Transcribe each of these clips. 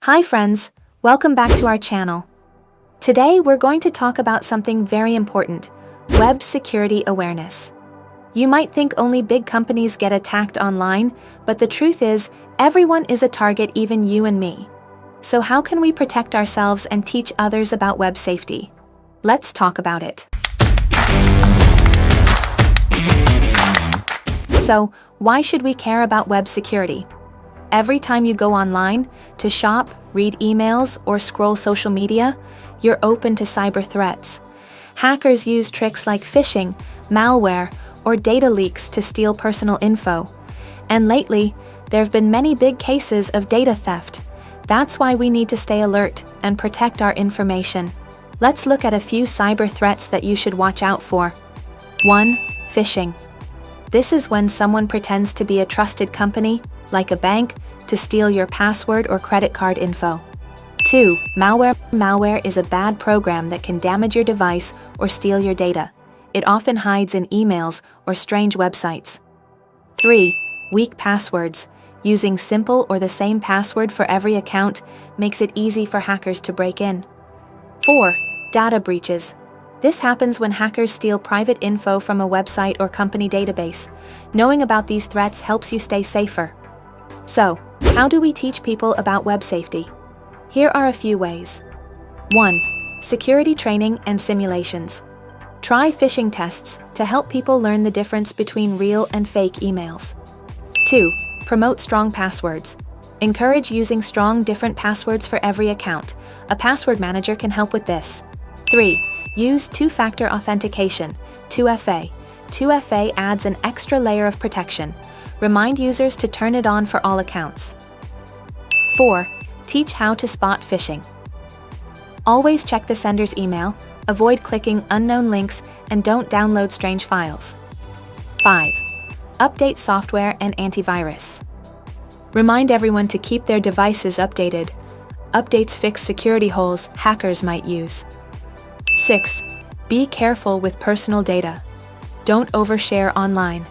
Hi friends, welcome back to our channel. Today we're going to talk about something very important, web security awareness. You might think only big companies get attacked online, but the truth is, everyone is a target, even you and me. So how can we protect ourselves and teach others about web safety? Let's talk about it. So, why should we care about web security? Every time you go online, to shop, read emails, or scroll social media, you're open to cyber threats. Hackers use tricks like phishing, malware, or data leaks to steal personal info. And lately, there have been many big cases of data theft. That's why we need to stay alert and protect our information. Let's look at a few cyber threats that you should watch out for. 1. Phishing. This is when someone pretends to be a trusted company, like a bank, to steal your password or credit card info. 2. Malware. Malware is a bad program that can damage your device or steal your data. It often hides in emails or strange websites. 3. Weak passwords. Using simple or the same password for every account makes it easy for hackers to break in. 4. Data breaches. This happens when hackers steal private info from a website or company database. Knowing about these threats helps you stay safer. So, how do we teach people about web safety? Here are a few ways. 1. Security training and simulations. Try phishing tests to help people learn the difference between real and fake emails. 2. Promote strong passwords. Encourage using strong, different passwords for every account. A password manager can help with this. 3. Use two-factor authentication, 2FA. 2FA adds an extra layer of protection. Remind users to turn it on for all accounts. 4. Teach how to spot phishing. Always check the sender's email, avoid clicking unknown links, and don't download strange files. 5. Update software and antivirus. Remind everyone to keep their devices updated. Updates fix security holes hackers might use. 6. Be careful with personal data. Don't overshare online.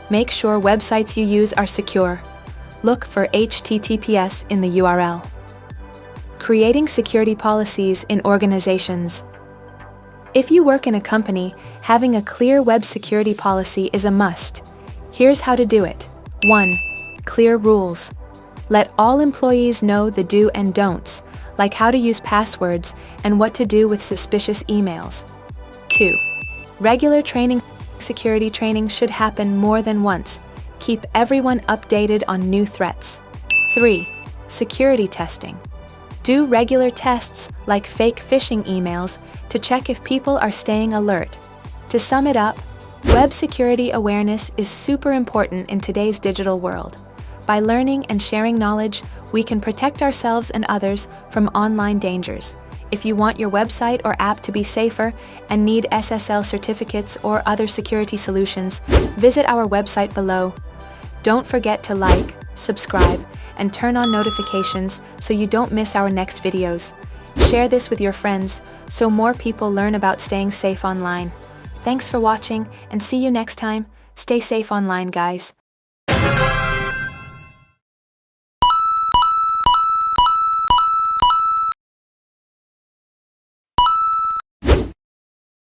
Make sure websites you use are secure. Look for HTTPS in the URL. Creating security policies in organizations. If you work in a company, having a clear web security policy is a must. Here's how to do it. 1. Clear rules. Let all employees know the do and don'ts, like how to use passwords and what to do with suspicious emails. 2. Regular training. Security training should happen more than once. Keep everyone updated on new threats. 3. Security testing. Do regular tests like fake phishing emails to check if people are staying alert. To sum it up, web security awareness is super important in today's digital world. By learning and sharing knowledge, we can protect ourselves and others from online dangers. If you want your website or app to be safer and need SSL certificates or other security solutions, visit our website below. Don't forget to like, subscribe, and turn on notifications so you don't miss our next videos. Share this with your friends so more people learn about staying safe online. Thanks for watching and see you next time. Stay safe online, guys.